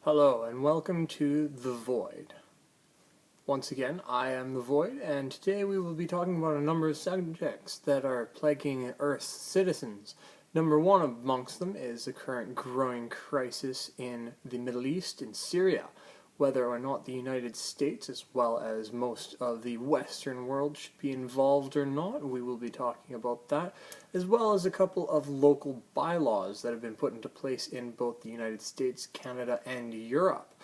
Hello and welcome to The Void. Once again, I am The Void, and today we will be talking about a number of subjects that are plaguing Earth's citizens. Number one amongst them is the current growing crisis in the Middle East, in Syria. Whether or not the United States, as well as most of the Western world, should be involved or not, we will be talking about that, as well as a couple of local bylaws that have been put into place in both the United States, Canada, and Europe.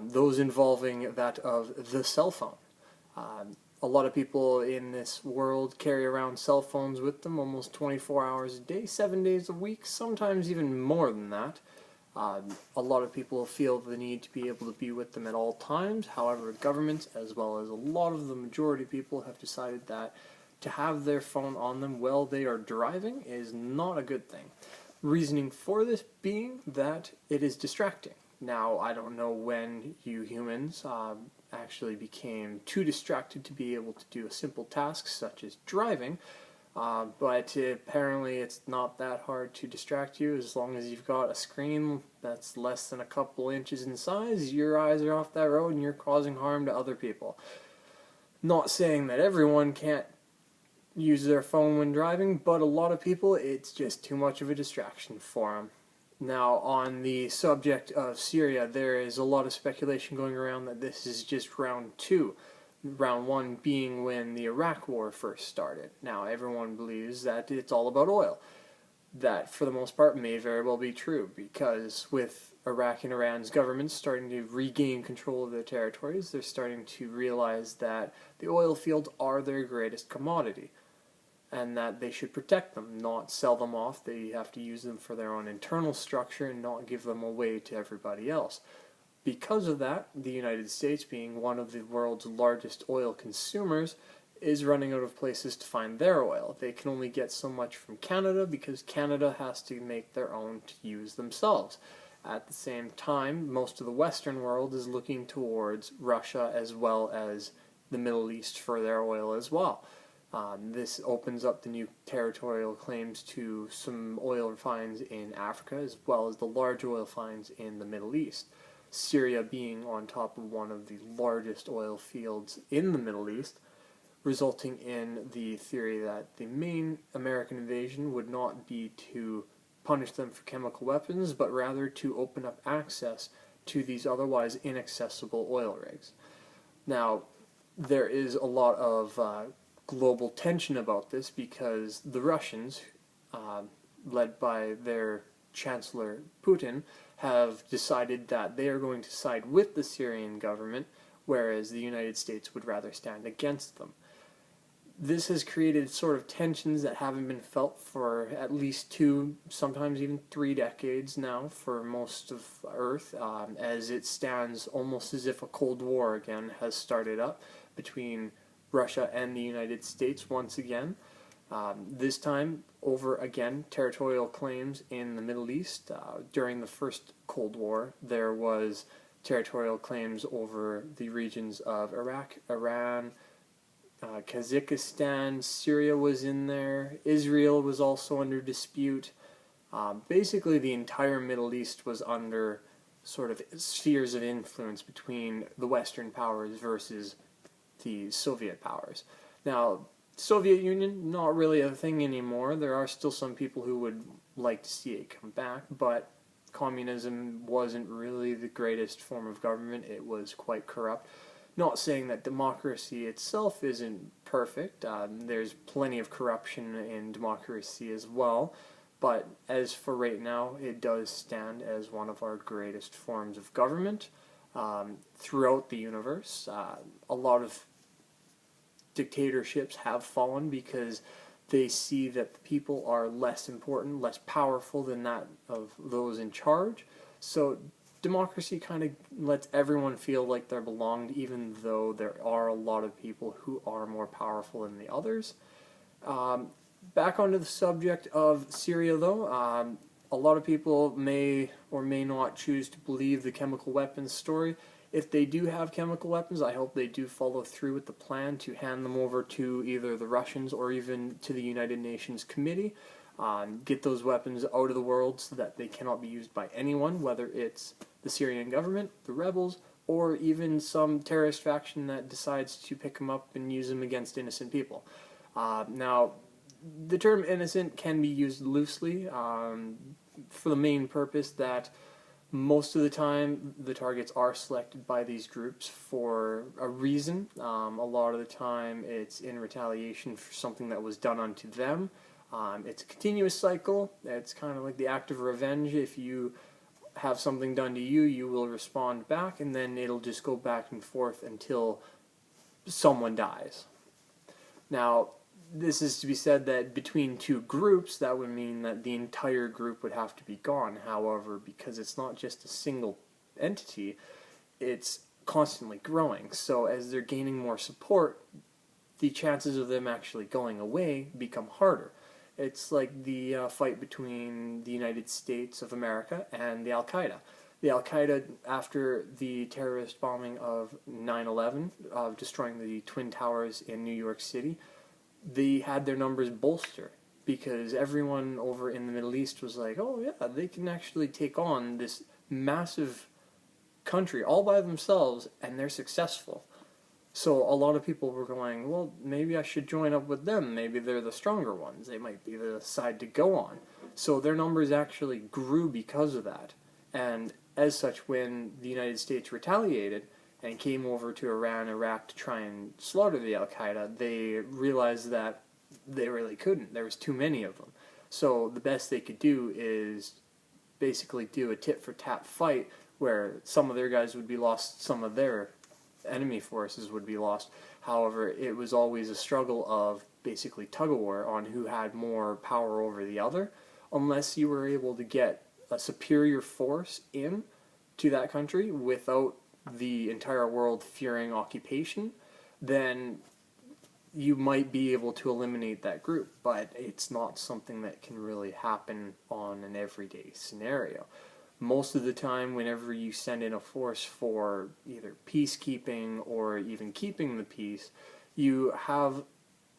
Those involving that of the cell phone. A lot of people in this world carry around cell phones with them almost 24 hours a day, 7 days a week, sometimes even more than that. A lot of people feel the need to be able to be with them at all times. However, governments, as well as a lot of the majority of people, have decided that to have their phone on them while they are driving is not a good thing. Reasoning for this being that it is distracting. Now, I don't know when you humans actually became too distracted to be able to do a simple task such as driving, but apparently it's not that hard to distract you as long as you've got a screen that's less than a couple inches in size. Your eyes are off that road and you're causing harm to other people. Not saying that everyone can't use their phone when driving, but a lot of people, it's just too much of a distraction for them. Now, on the subject of Syria, there is a lot of speculation going around that this is just round two. Round one being when the Iraq War first started. Now, everyone believes that it's all about oil. That, for the most part, may very well be true, because with Iraq and Iran's governments starting to regain control of their territories, they're starting to realize that the oil fields are their greatest commodity, and that they should protect them, not sell them off. They have to use them for their own internal structure and not give them away to everybody else. Because of that, the United States, being one of the world's largest oil consumers, is running out of places to find their oil. They can only get so much from Canada because Canada has to make their own to use themselves. At the same time, most of the Western world is looking towards Russia as well as the Middle East for their oil as well. This opens up the new territorial claims to some oil finds in Africa as well as the large oil finds in the Middle East. Syria being on top of one of the largest oil fields in the Middle East, resulting in the theory that the main American invasion would not be to punish them for chemical weapons, but rather to open up access to these otherwise inaccessible oil rigs. Now, there is a lot of global tension about this because the Russians, led by their Chancellor Putin, have decided that they are going to side with the Syrian government, whereas the United States would rather stand against them. This has created sort of tensions that haven't been felt for at least 2, sometimes even 3 decades now for most of Earth, as it stands almost as if a Cold War again has started up between Russia and the United States once again. This time over, again, territorial claims in the Middle East. During the first Cold War, there was territorial claims over the regions of Iraq, Iran, Kazakhstan, Syria was in there, Israel was also under dispute. Basically, the entire Middle East was under sort of spheres of influence between the Western powers versus the Soviet powers. Now, Soviet Union, not really a thing anymore. There are still some people who would like to see it come back, but communism wasn't really the greatest form of government. It was quite corrupt. Not saying that democracy itself isn't perfect. There's plenty of corruption in democracy as well, but as for right now, it does stand as one of our greatest forms of government throughout the universe. A lot of dictatorships have fallen because they see that the people are less important, less powerful than that of those in charge. So democracy kind of lets everyone feel like they're belonged, even though there are a lot of people who are more powerful than the others. Back onto the subject of Syria, though, a lot of people may or may not choose to believe the chemical weapons story. If they do have chemical weapons, I hope they do follow through with the plan to hand them over to either the Russians or even to the United Nations Committee. Get those weapons out of the world so that they cannot be used by anyone, whether it's the Syrian government, the rebels, or even some terrorist faction that decides to pick them up and use them against innocent people. Now, the term innocent can be used loosely for the main purpose that most of the time the targets are selected by these groups for a reason. A lot of the time it's in retaliation for something that was done unto them. It's a continuous cycle. It's kind of like the act of revenge. If you have something done to you, you will respond back, and then it'll just go back and forth until someone dies. Now, this is to be said that between two groups, that would mean that the entire group would have to be gone. However, because it's not just a single entity, it's constantly growing. So as they're gaining more support, the chances of them actually going away become harder. It's like the fight between the United States of America and the Al-Qaeda. The Al-Qaeda, after the terrorist bombing of 9/11, destroying the Twin Towers in New York City, they had their numbers bolster because everyone over in the Middle East was like, oh yeah, they can actually take on this massive country all by themselves, and they're successful. So a lot of people were going, well, maybe I should join up with them. Maybe they're the stronger ones. They might be the side to go on. So their numbers actually grew because of that. And as such, when the United States retaliated and came over to Iran, Iraq to try and slaughter the Al-Qaeda, they realized that they really couldn't. There was too many of them. So the best they could do is basically do a tit-for-tat fight where some of their guys would be lost, some of their enemy forces would be lost. However, it was always a struggle of basically tug-of-war on who had more power over the other. Unless you were able to get a superior force in to that country without the entire world fearing occupation, then you might be able to eliminate that group, but it's not something that can really happen on an everyday scenario. Most of the time, whenever you send in a force for either peacekeeping or even keeping the peace, you have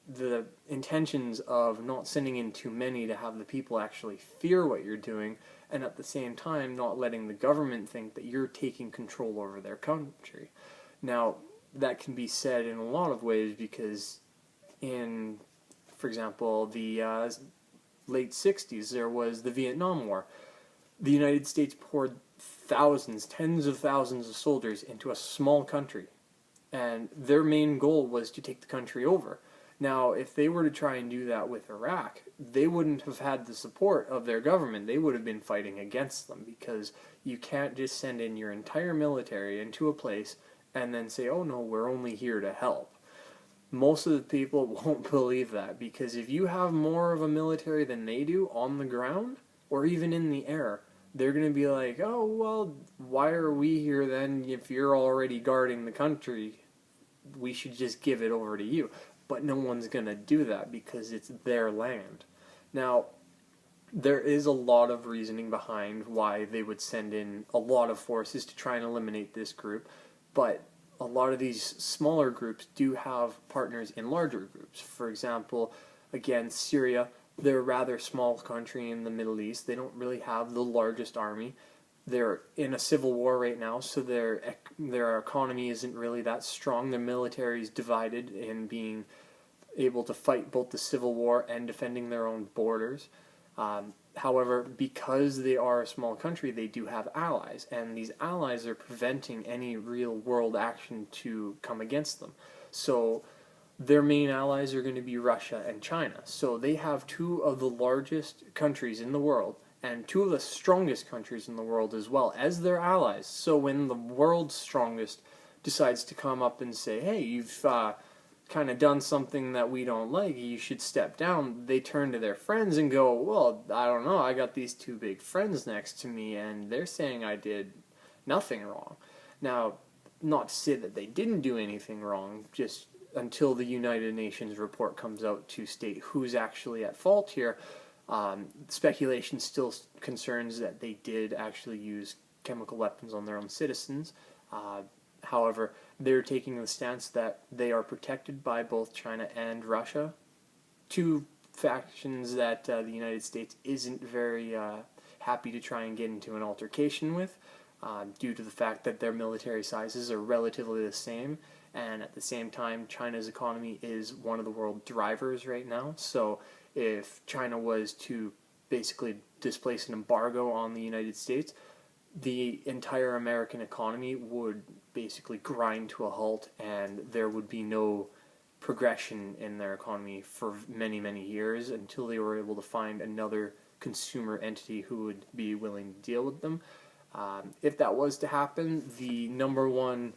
the intentions of not sending in too many to have the people actually fear what you're doing, and at the same time not letting the government think that you're taking control over their country. Now, that can be said in a lot of ways because in, for example, the late 60s, there was the Vietnam War. The United States poured thousands, tens of thousands of soldiers into a small country, and their main goal was to take the country over. Now, if they were to try and do that with Iraq, they wouldn't have had the support of their government. They would have been fighting against them, because you can't just send in your entire military into a place and then say, oh no, we're only here to help. Most of the people won't believe that, because if you have more of a military than they do on the ground, or even in the air, they're going to be like, oh, well, why are we here then if you're already guarding the country? We should just give it over to you. But no one's going to do that because it's their land. Now, there is a lot of reasoning behind why they would send in a lot of forces to try and eliminate this group, but a lot of these smaller groups do have partners in larger groups. For example, again, Syria, they're a rather small country in the Middle East. They don't really have the largest army. They're in a civil war right now, so their economy isn't really that strong. Their military is divided in being able to fight both the civil war and defending their own borders. However, because they are a small country, they do have allies, and these allies are preventing any real world action to come against them. So their main allies are going to be Russia and China. So they have two of the largest countries in the world, and two of the strongest countries in the world as well as their allies. So when the world's strongest decides to come up and say, hey, you've kind of done something that we don't like, you should step down, they turn to their friends and go, well, I don't know, I got these two big friends next to me and they're saying I did nothing wrong. Now, not to say that they didn't do anything wrong, just until the United Nations report comes out to state who's actually at fault here, speculation still concerns that they did actually use chemical weapons on their own citizens. However, they're taking the stance that they are protected by both China and Russia, two factions that the United States isn't very happy to try and get into an altercation with. due to the fact that their military sizes are relatively the same, and at the same time China's economy is one of the world drivers right now. So if China was to basically displace an embargo on the United States, the entire American economy would basically grind to a halt, and there would be no progression in their economy for many, many years until they were able to find another consumer entity who would be willing to deal with them. If that was to happen, the number one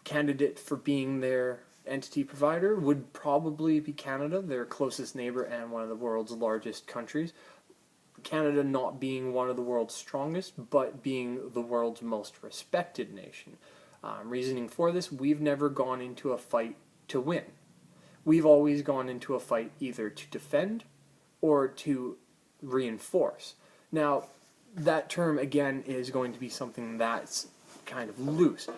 candidate for being their entity provider would probably be Canada, their closest neighbor and one of the world's largest countries. Canada not being one of the world's strongest, but being the world's most respected nation. Reasoning for this, we've never gone into a fight to win. We've always gone into a fight either to defend or to reinforce. Now, that term, again, is going to be something that's kind of loose.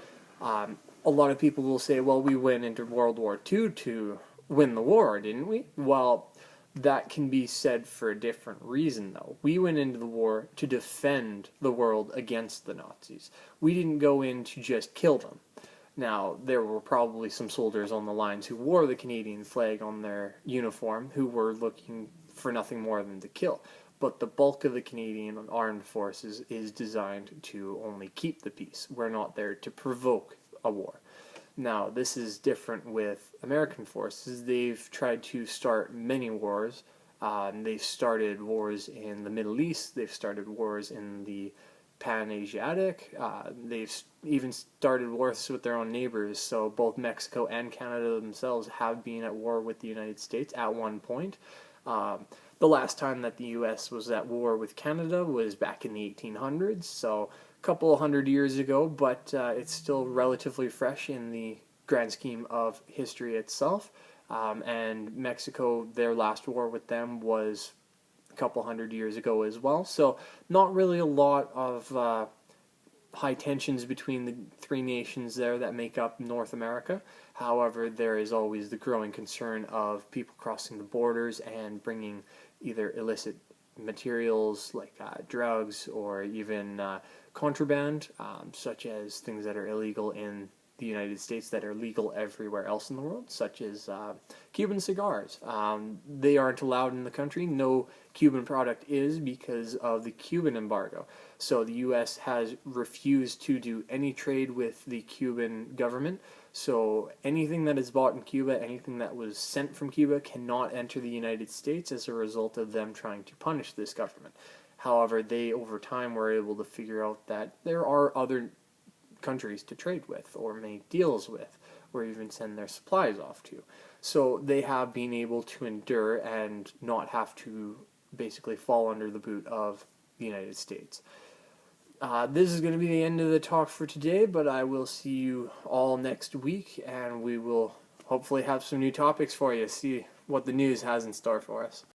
A lot of people will say, well, we went into World War II to win the war, didn't we? Well, that can be said for a different reason, though. We went into the war to defend the world against the Nazis. We didn't go in to just kill them. Now, there were probably some soldiers on the lines who wore the Canadian flag on their uniform who were looking for nothing more than to kill. But the bulk of the Canadian armed forces is designed to only keep the peace. We're not there to provoke a war. Now, this is different with American forces. They've tried to start many wars. They've started wars in the Middle East. They've started wars in the Pan-Asiatic. They've even started wars with their own neighbors. So both Mexico and Canada themselves have been at war with the United States at one point. The last time that the U.S. was at war with Canada was back in the 1800s, so couple of hundred years ago, but it's still relatively fresh in the grand scheme of history itself. And Mexico, their last war with them was a couple hundred years ago as well. So not really a lot of high tensions between the three nations there that make up North America. However, there is always the growing concern of people crossing the borders and bringing either illicit materials like drugs or even contraband, such as things that are illegal in the United States that are legal everywhere else in the world, such as Cuban cigars. They aren't allowed in the country. No Cuban product is because of the Cuban embargo. So the U.S. has refused to do any trade with the Cuban government. So anything that is bought in Cuba, anything that was sent from Cuba, cannot enter the United States as a result of them trying to punish this government. However, they, over time, were able to figure out that there are other countries to trade with or make deals with or even send their supplies off to. So they have been able to endure and not have to basically fall under the boot of the United States. This is going to be the end of the talk for today, but I will see you all next week, and we will hopefully have some new topics for you, see what the news has in store for us.